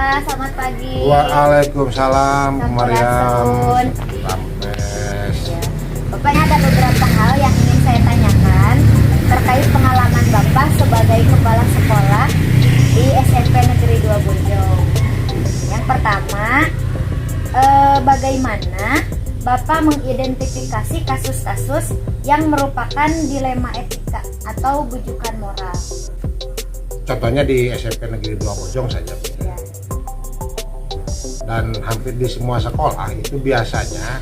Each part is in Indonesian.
Pak, selamat pagi. Waalaikumsalam, Mariam. Sampes. Ya. Bapak, ada beberapa hal yang ingin saya tanyakan terkait pengalaman Bapak sebagai kepala sekolah di SMP Negeri 2 Bojong. Yang pertama, bagaimana Bapak mengidentifikasi kasus-kasus yang merupakan dilema etika atau bujukan moral? Contohnya di SMP Negeri 2 Bojong saja. Ya. Dan hampir di semua sekolah itu biasanya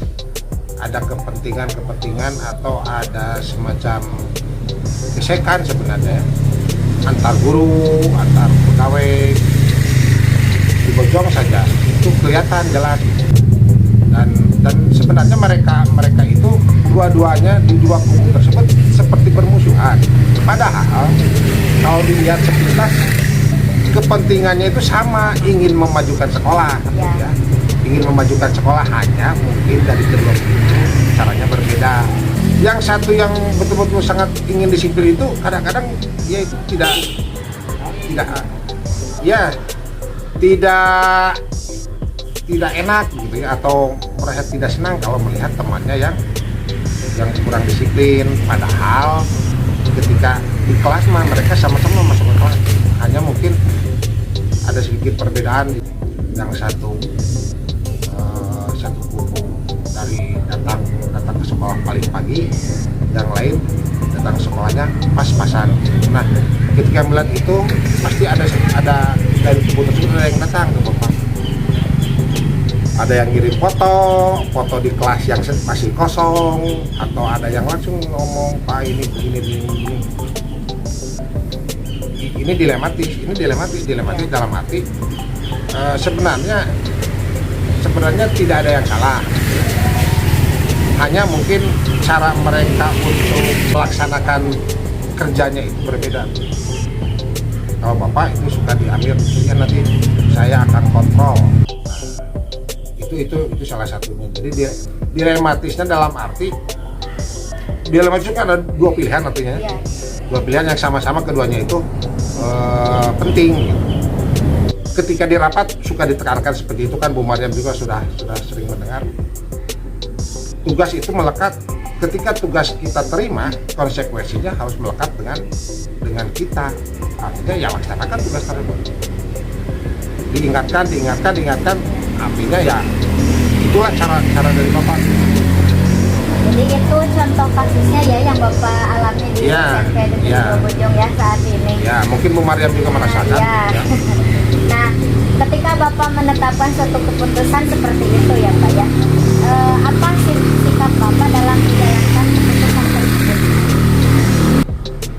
ada kepentingan atau ada semacam gesekan sebenarnya antar guru, antar pegawai. Di Bojong saja itu kelihatan jelas. Dan sebenarnya mereka itu dua-duanya di dua kubu tersebut seperti bermusuhan. Padahal kalau dilihat sepintas kepentingannya itu sama, ingin memajukan sekolah, ya. Ingin memajukan sekolah, hanya mungkin dari kedua kubu caranya berbeda. Yang satu yang betul-betul sangat ingin disiplin itu kadang-kadang dia itu tidak enak gitu ya, atau merasa tidak senang kalau melihat temannya yang kurang disiplin. Padahal ketika di kelas mereka sama-sama masuk ke kelas, hanya mungkin ada sedikit perbedaan. Yang satu kubu dari datang ke sekolah paling pagi, yang lain datang sekolahnya pas-pasan. Nah, ketika melihat itu pasti ada dari kubu tersebut ada yang datang ke Bapak. Ada yang ngirim foto di kelas yang masih kosong, atau ada yang langsung ngomong, Pak ini begini. Ini dilematis dalam arti sebenarnya tidak ada yang salah, hanya mungkin cara mereka untuk melaksanakan kerjanya itu berbeda. Kalau Bapak itu suka diambil, ya nanti saya akan kontrol. Itu salah satunya. Jadi dilematisnya dalam arti dilematis kan ada dua pilihan artinya. Ya. Dua pilihan yang sama-sama keduanya itu penting. Ketika di rapat suka ditekankan seperti itu kan, Bu Mariam juga sudah sering mendengar. Tugas itu melekat, ketika tugas kita terima, konsekuensinya harus melekat dengan kita. Artinya ya laksanakan tugas tersebut. Diingatkan, artinya ya itulah cara dari Bapak. Jadi itu contoh kasusnya ya yang Bapak alami di SMP Negeri 2 Bojong ya saat ini. Ya, mungkin Bu Mariam juga merasakan. Ya. Nah, ketika Bapak menetapkan suatu keputusan seperti itu ya Pak ya, apa sikap Bapak dalam menjalankan keputusan tersebut?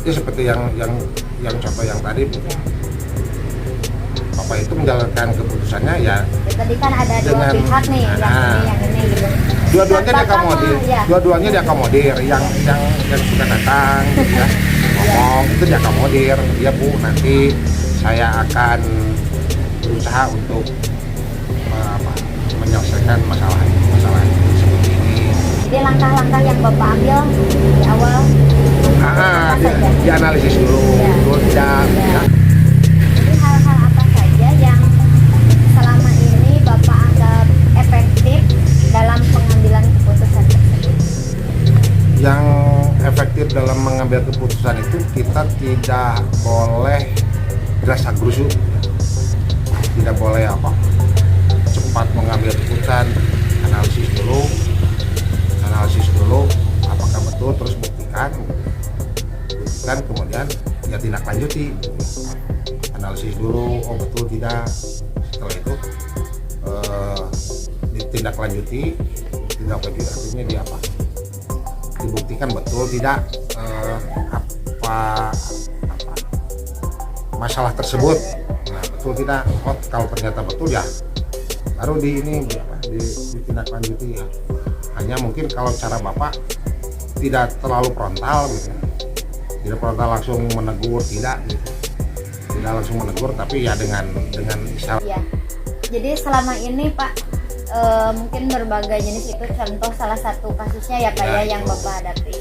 Itu seperti yang contoh yang tadi, Bapak itu menjalankan keputusannya ya. Tadi kan ada dua pihak nih, yang ini gitu. Dua-duanya diakomodir, yang suka datang gitu ya, ngomong itu diakomodir. Ya Bu, nanti saya akan berusaha untuk menyelesaikan masalah seperti ini. Jadi langkah-langkah yang Bapak ambil di awal dianalisis dulu, tidak. Jadi hal-hal apa saja yang selama ini Bapak anggap efektif dalam pengambilan keputusan tersebut? Yang efektif dalam mengambil keputusan itu kita tidak boleh gerasa-gerusu, tidak boleh cepat mengambil keputusan. Analisis dulu apakah betul, terus buktikan kemudian ya tindak lanjuti. Analisis dulu, betul tidak, setelah itu ditindaklanjuti artinya dibuktikan betul tidak masalah tersebut. Nah, betul tidak, kalau ternyata betul ya baru ditindaklanjuti. Hanya mungkin kalau cara Bapak tidak terlalu frontal gitu, tidak frontal langsung menegur, tidak langsung menegur, tapi ya dengan isyarat. Ya. Jadi selama ini Pak, mungkin berbagai jenis itu contoh salah satu kasusnya ya Pak ya yang Bapak hadapi.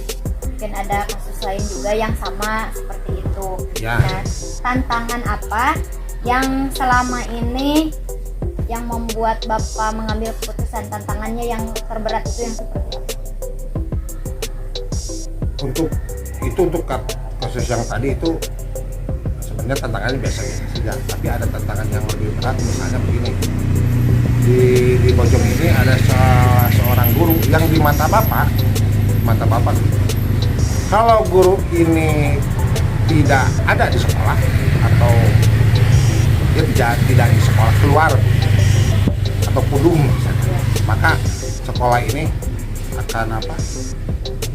Mungkin ada kasus lain juga yang sama seperti itu. Ya. Nah, tantangan apa yang selama ini yang membuat Bapak mengambil keputusan, tantangannya yang terberat itu yang seperti apa? Untuk kasus yang tadi itu sebenarnya tantangannya biasa-biasa saja, tapi ada tantangan yang lebih berat. Misalnya begini, di Bojong ini ada seorang guru yang di mata bapak kalau guru ini tidak ada di sekolah atau dia tidak di sekolah, keluar atau pudung misalnya, maka sekolah ini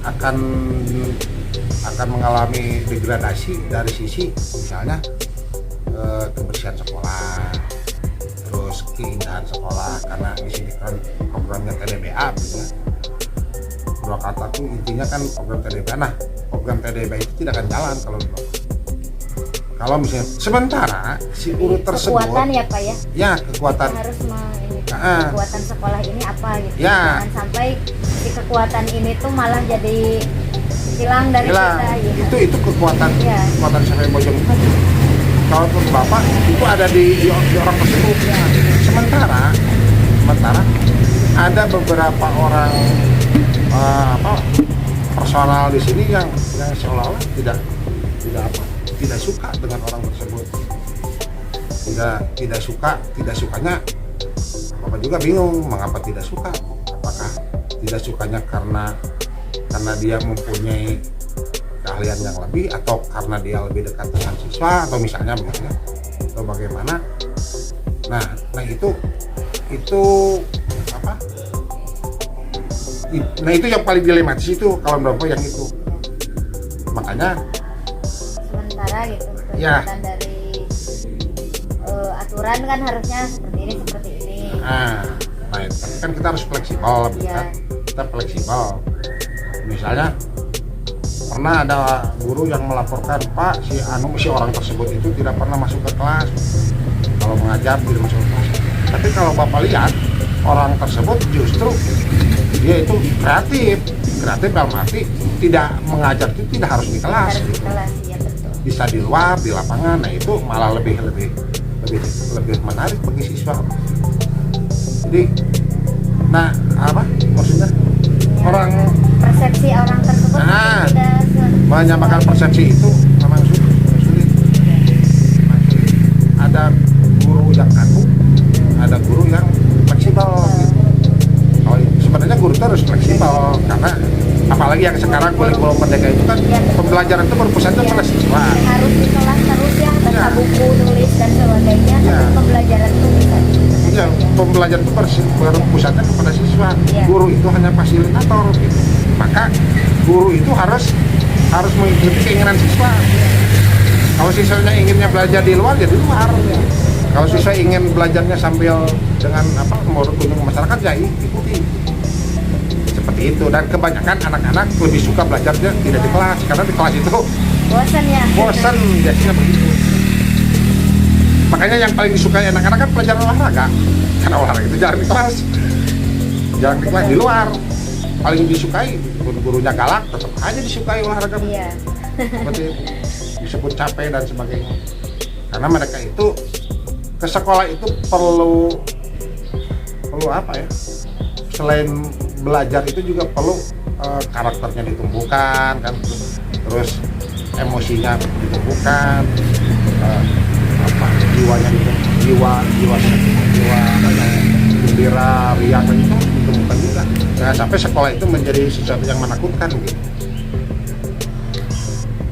akan mengalami degradasi dari sisi misalnya kebersihan sekolah, terus keindahan sekolah, karena di sini kan programnya TDBA gitu ya. Dua kata itu intinya kan program TDBA. Nah, program TDBA itu tidak akan jalan kalau misalnya sementara si guru tersebut, kekuatan ya Pak ya? Ya, kekuatan. Kita harus kekuatan sekolah ini apa gitu. Ya. Jangan sampai si kekuatan ini tuh malah jadi hilang dari kita gitu. Itu kekuatan SMP Bojong itu. Kalau menurut Bapak itu ada di orang tersebut. Sementara ada beberapa orang personal di sini yang seolah-olah tidak suka dengan orang tersebut. Tidak sukanya, Bapak juga bingung mengapa tidak suka. Apakah tidak sukanya karena dia mempunyai keahlian yang lebih, atau karena dia lebih dekat dengan siswa, atau misalnya begitu ya, atau bagaimana. Nah itu yang paling dilematis itu kalau menurut yang itu. Makanya sementara gitu ya, dari aturan kan harusnya seperti ini. Nah kan kita harus fleksibel, Ya. Kita fleksibel. Misalnya pernah ada guru yang melaporkan, Pak, si orang tersebut itu tidak pernah masuk ke kelas, kalau mengajar tidak masuk ke kelas. Tapi kalau Bapak lihat, orang tersebut justru dia itu kreatif dalam arti tidak mengajar itu tidak harus di kelas, Harus di gitu. kelas, ya betul. Bisa di luar, di lapangan. Nah itu malah lebih menarik bagi siswa. Jadi apa maksudnya, Ya, orang persepsi orang tersebut tidak menyamakan persepsi itu memang sulit. Ada guru yang kaku, ada guru yang fleksibel gitu. Kalau sebenarnya guru itu harus fleksibel, karena apalagi yang sekarang kurikulum merdeka itu kan pembelajaran itu berpusatnya pada siswa. Harus di kelas terus ya, baca buku, tulis dan sebagainya. Tapi pembelajaran itu bisa Iya, pembelajaran itu berpusatnya kepada siswa. Guru itu hanya fasilitator gitu. Maka guru itu harus mengikuti keinginan siswa. Kalau siswanya inginnya belajar di luar, ya di luar. Kalau siswa ingin belajarnya sambil dengan berkunjung ke masyarakat, ya ikuti. Seperti itu. Dan kebanyakan anak-anak lebih suka belajarnya tidak di kelas, karena di kelas itu bosan biasanya begitu. Makanya yang paling disukai anak-anak kan pelajaran olahraga, karena olahraga itu jarang di kelas, di luar. Paling disukai, gurunya galak, tetap aja disukai olahraga. Seperti itu, disebut capek dan sebagainya. Karena mereka itu ke sekolah itu perlu apa ya? Selain belajar itu juga perlu karakternya ditumbuhkan, kan? Terus emosinya ditumbuhkan, jiwanya jiwa gembira, riang itu ditumbuhkan juga. Jangan sampai sekolah itu menjadi sesuatu yang menakutkan gitu.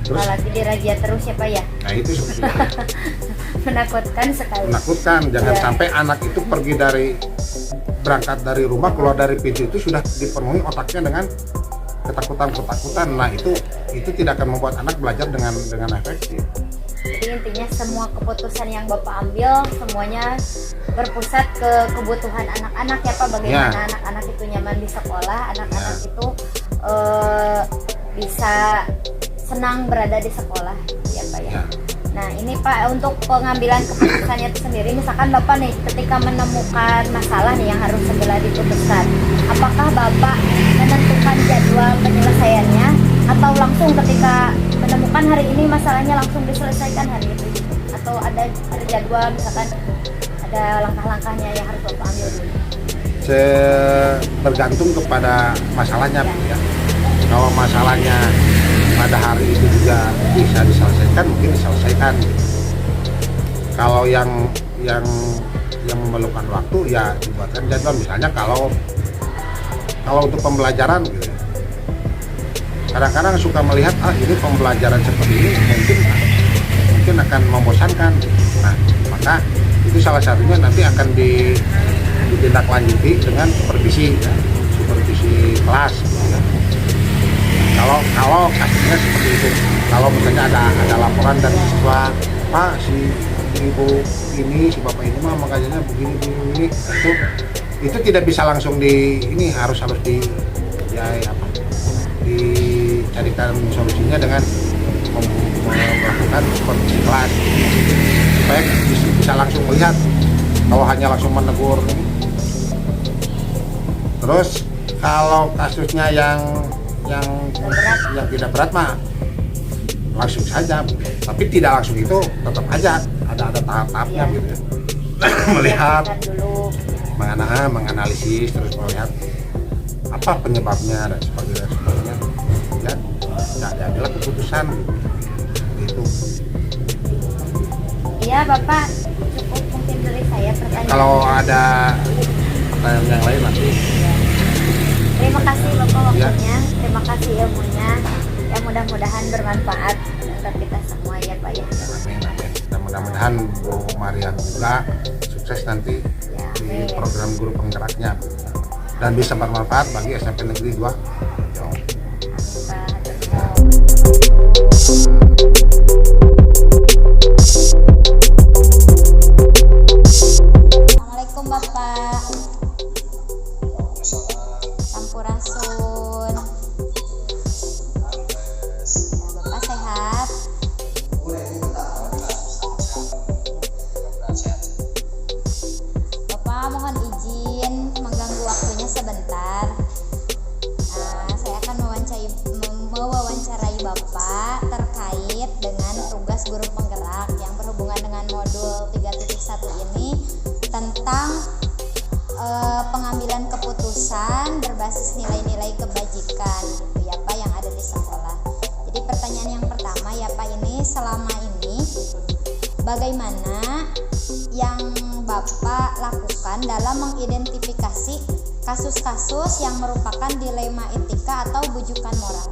Terus lagi dirajia terus ya Pak ya. Nah itu seperti itu. Menakutkan sekali. Menakutkan, jangan sampai anak itu berangkat dari rumah, keluar dari pintu itu sudah dipenuhi otaknya dengan ketakutan. Nah itu tidak akan membuat anak belajar dengan efektif. Jadi intinya semua keputusan yang Bapak ambil semuanya berpusat ke kebutuhan anak-anak ya Pak. Bagaimana anak-anak itu nyaman di sekolah, anak-anak itu bisa senang berada di sekolah ya Pak ya. Nah ini Pak, untuk pengambilan keputusannya itu sendiri, misalkan Bapak nih ketika menemukan masalah nih yang harus segera diputuskan, apakah Bapak menentukan jadwal penyelesaiannya atau langsung ketika menemukan hari ini masalahnya langsung diselesaikan hari itu, atau ada jadwal, misalkan ada langkah-langkahnya yang harus Bapak ambil dulu? Tergantung kepada masalahnya ya. Kalau masalahnya pada hari itu juga bisa diselesaikan, mungkin diselesaikan. Kalau yang memerlukan waktu ya dibuatkan jadwal. Misalnya kalau untuk pembelajaran gitu, kadang-kadang suka melihat ini pembelajaran seperti ini mungkin akan membosankan. Nah, maka itu salah satunya nanti akan ditindaklanjuti dengan supervisi kelas gitu ya. Kalau kasusnya seperti itu, kalau misalnya ada laporan dari siswa, Pak si ibu ini, si bapak ini mah makanya begini, itu tidak bisa langsung harus dicarikan solusinya dengan melakukan supervisi kelas supaya bisa langsung melihat. Kalau hanya langsung menegur nih. Terus kalau kasusnya yang tidak berat mah langsung saja, tapi tidak langsung itu tetap aja ada tahap-tahapnya gitu ya. Melihat, menganalisis, terus melihat apa penyebabnya dan sebagainya ya adalah keputusan gitu. Iya Bapak, cukup mungkin dari saya pertanyaan. Kalau ada pertanyaan yang lain nanti. Terima kasih Bapak waktunya, Ya. terima kasih ilmunya. Ya mudah-mudahan bermanfaat untuk kita semua ya Pak ya. Amin. Dan mudah-mudahan Bu Marian juga sukses nanti Ya, di amin. program guru penggeraknya dan bisa bermanfaat bagi SMP Negeri 2. Assalamualaikum Bapak. Sampurasun. Ya, Bapak sehat? Bapak mohon izin mengganggu waktunya sebentar. Saya akan mewawancarai Bapak terkait dengan tugas guru penggerak yang berhubungan dengan modul 3.1 ini tentang pengambilan keputusan berbasis nilai-nilai kebajikan gitu ya Pak yang ada di sekolah. Jadi pertanyaan yang pertama ya Pak, ini selama ini bagaimana yang Bapak lakukan dalam mengidentifikasi kasus-kasus yang merupakan dilema etika atau bujukan moral?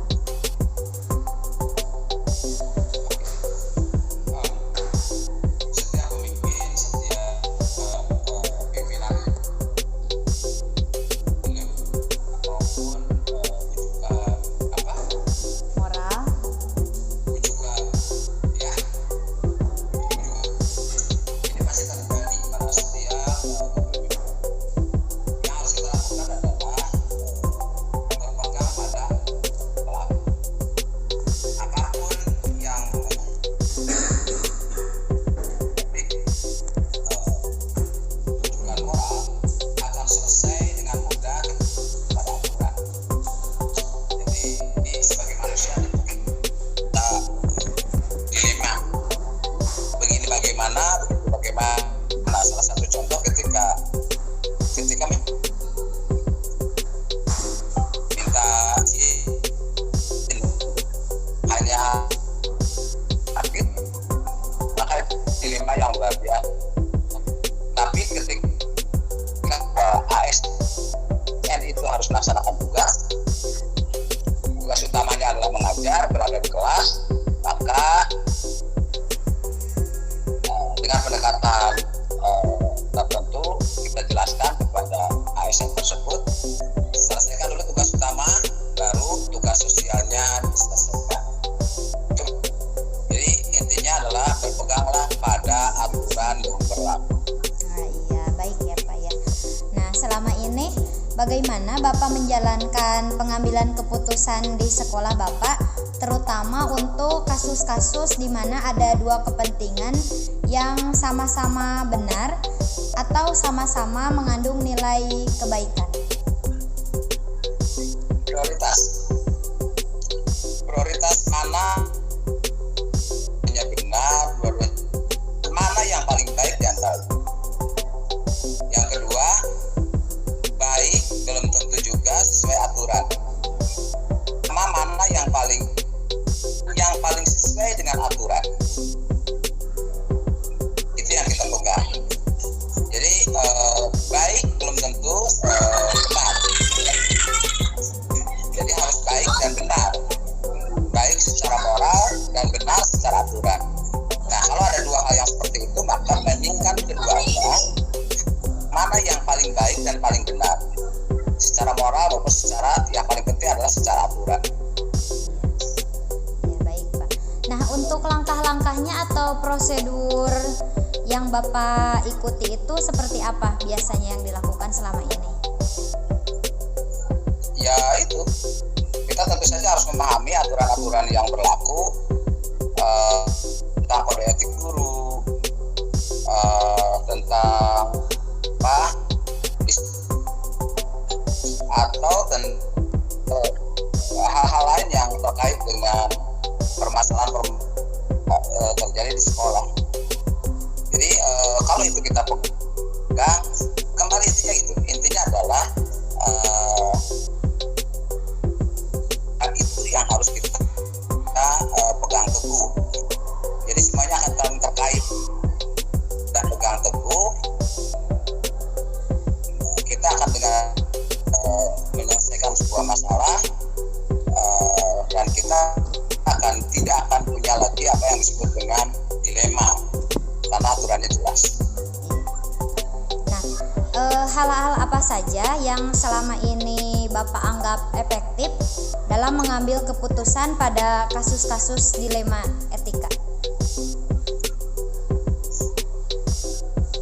Moral. Bagaimana salah satu contoh ketika minta hanya sakit, maka dilema yang luar biasa. Tapi ketika ASN itu harus melaksanakan tugas utamanya adalah mengajar, berada di kelas, maka dengan pendekatan tertentu kita jelaskan kepada ASN tersebut, selesaikan dulu tugas utama, baru tugas sosialnya diselesaikan. Jadi intinya adalah berpeganglah pada aturan yang berlaku. Nah, iya, baik ya Pak ya. Nah, selama ini bagaimana Bapak menjalankan pengambilan keputusan di sekolah Bapak, terutama untuk kasus-kasus di mana ada dua kepentingan yang sama-sama benar atau sama-sama mengandung nilai kebaikan? Prioritas mana yang benar, mana yang paling baik di antara. yang paling penting adalah secara aturan. Ya, baik Pak. Nah, untuk langkah-langkahnya atau prosedur yang Bapak ikuti itu seperti apa biasanya yang dilakukan selama ini? Ya itu, kita tentu saja harus memahami aturan-aturan yang berlaku tentang kode etik guru, tentang apa, atau hal-hal lain yang terkait dengan permasalahan terjadi di sekolah. Jadi kalau itu kita pegang, kembali intinya adalah itu yang harus kita pegang teguh. Jadi semuanya akan saling terkait dan pegang teguh. Kita akan dengan menyelesaikan sebuah masalah dan kita tidak akan punya lagi apa yang disebut dengan dilema karena aturannya jelas. Nah, hal-hal apa saja yang selama ini Bapak anggap efektif dalam mengambil keputusan pada kasus-kasus dilema etika?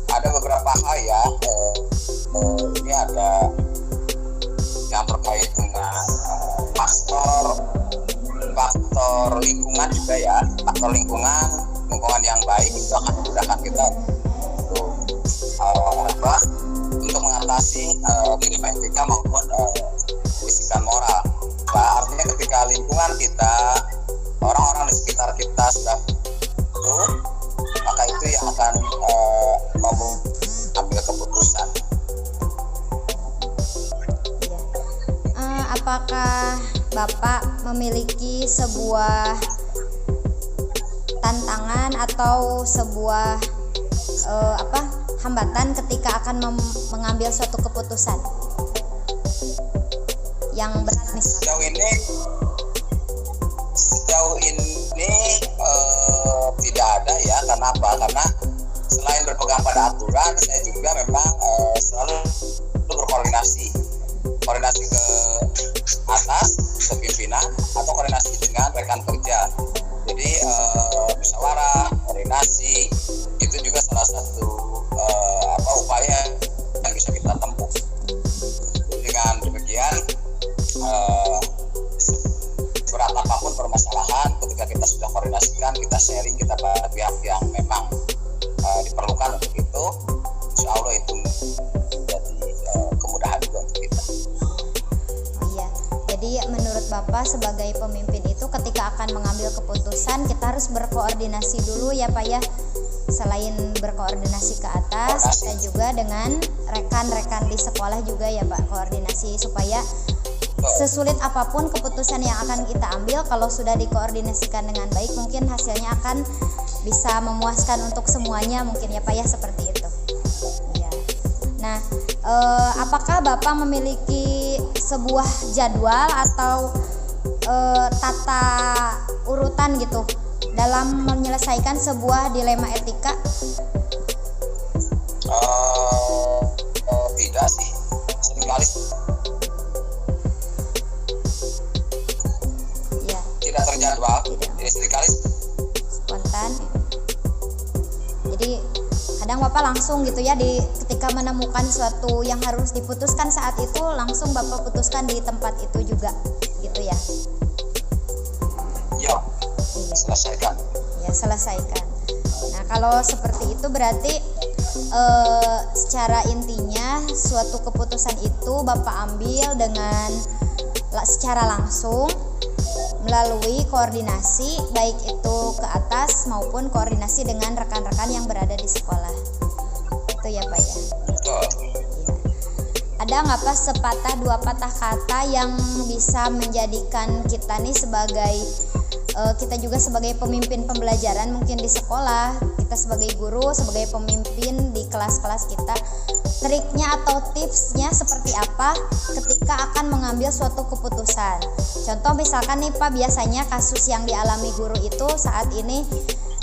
Ada beberapa hal ya, ini ada yang terkait dengan faktor lingkungan juga ya. Faktor lingkungan yang baik itu akan memudahkan kita untuk mengatasi dilema etika maupun bisikan moral. Artinya ketika lingkungan kita, orang-orang di sekitar kita sudah itu, maka itu yang akan mengambil keputusan. Apakah Bapak memiliki sebuah tantangan atau sebuah hambatan ketika akan mengambil suatu keputusan yang berat misalnya? Sejauh ini tidak ada ya. Karena apa? Karena selain berpegang pada aturan, saya juga memang selalu berkoordinasi ke atas, ke pimpinan, atau koordinasi dengan rekan kerja. Jadi musyawarah, koordinasi itu juga salah satu upaya yang bisa kita tempuh. Dengan demikian, berat apapun permasalahan, ketika kita sudah koordinasikan, kita sharing, kita pada pihak yang memang diperlukan untuk itu, insya Allah itu menjadi kemudahan juga untuk kita. Iya, jadi menurut Bapak sebagai pemimpin itu ketika akan mengambil keputusan kita harus berkoordinasi dulu ya Pak ya. Selain berkoordinasi ke atas, kita juga dengan rekan-rekan di sekolah juga ya Pak, koordinasi supaya sesulit apapun keputusan yang akan kita ambil, kalau sudah dikoordinasikan dengan baik mungkin hasilnya akan bisa memuaskan untuk semuanya mungkin ya Pak ya, seperti itu ya. Nah, apakah Bapak memiliki sebuah jadwal atau tata urutan gitu dalam menyelesaikan sebuah dilema etika? Tidak sih, seringkali Ya, tidak terjadwal, jadi seringkali spontan. Jadi kadang Bapak langsung gitu ya, ketika menemukan sesuatu yang harus diputuskan saat itu langsung Bapak putuskan di tempat itu juga gitu ya. Ya, selesaikan. Ya, selesaikan. Nah, kalau seperti itu berarti secara intinya suatu keputusan itu Bapak ambil dengan secara langsung melalui koordinasi baik itu ke atas maupun koordinasi dengan rekan-rekan yang berada di sekolah. Itu ya Pak ya. Betul. Ya. Ada nggak Pak sepatah dua patah kata yang bisa menjadikan kita nih sebagai kita juga sebagai pemimpin pembelajaran mungkin di sekolah, kita sebagai guru, sebagai pemimpin di kelas-kelas kita, triknya atau tipsnya seperti apa ketika akan mengambil suatu keputusan? Contoh misalkan nih Pak, biasanya kasus yang dialami guru itu saat ini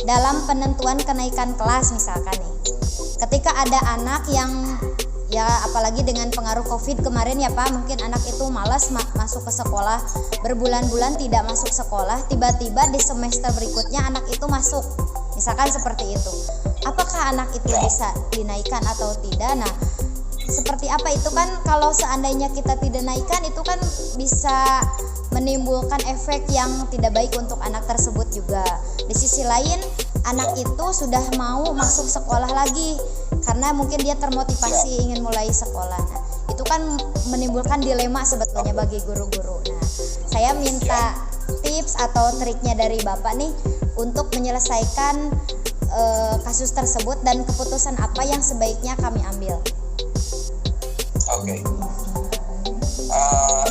dalam penentuan kenaikan kelas misalkan nih, ketika ada anak yang Ya apalagi dengan pengaruh COVID kemarin ya Pak, mungkin anak itu malas masuk ke sekolah, berbulan-bulan tidak masuk sekolah, tiba-tiba di semester berikutnya anak itu masuk, misalkan seperti itu. Apakah anak itu bisa dinaikkan atau tidak? Nah, seperti apa itu kan, kalau seandainya kita tidak naikkan itu kan bisa menimbulkan efek yang tidak baik untuk anak tersebut juga. Di sisi lain, anak itu sudah mau masuk sekolah lagi karena mungkin dia termotivasi ingin mulai sekolah. Nah, itu kan menimbulkan dilema sebetulnya bagi guru-guru. Nah, saya minta tips atau triknya dari Bapak nih untuk menyelesaikan kasus tersebut dan keputusan apa yang sebaiknya kami ambil. Oke.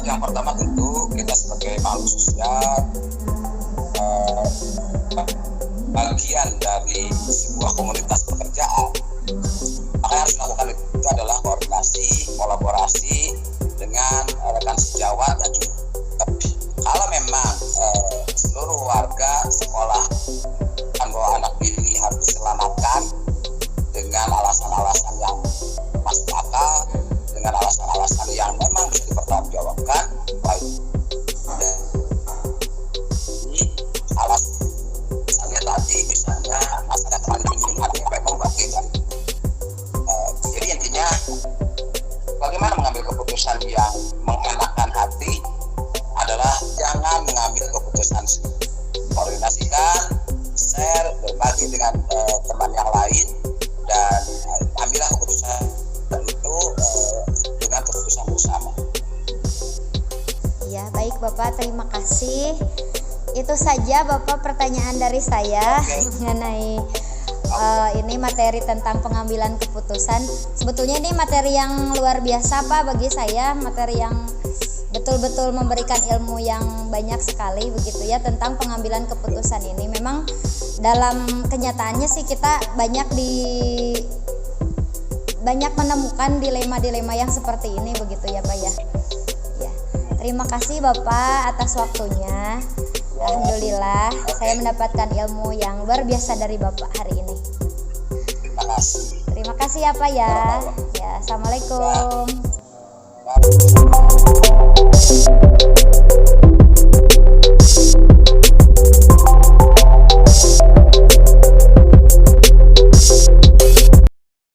Yang pertama tentu kita sebagai makhluk sosial, bagian dari sebuah komunitas pekerjaan, maka yang harus dilakukan itu adalah koordinasi, kolaborasi dengan rekan sejawat dan juga kalau memang seluruh warga sekolah bahwa anak ini harus diselamatkan dengan alasan-alasan yang masuk akal, dengan alasan-alasan yang memang bisa dipertanggungjawabkan, baik ini alasannya tadi misalnya masalah teman ini memang bagian. Jadi intinya bagaimana mengambil keputusan yang mengenakan hati adalah jangan mengambil keputusan sendiri. Koordinasikan, share, berbagi dengan teman yang lain dan ambillah keputusan itu dengan keputusan bersama. Ya, baik Bapak, terima kasih. Itu saja Bapak pertanyaan dari saya mengenai ini materi tentang pengambilan keputusan. Sebetulnya ini materi yang luar biasa Pak bagi saya, materi yang betul-betul memberikan ilmu yang banyak sekali begitu ya tentang pengambilan keputusan ini. Memang dalam kenyataannya sih kita banyak menemukan dilema-dilema yang seperti ini begitu ya Pak ya. Ya. Terima kasih Bapak atas waktunya. Alhamdulillah saya mendapatkan ilmu yang luar biasa dari Bapak hari ini. Terima kasih. Terima kasih ya Pak ya. Ya, Assalamualaikum. Ya.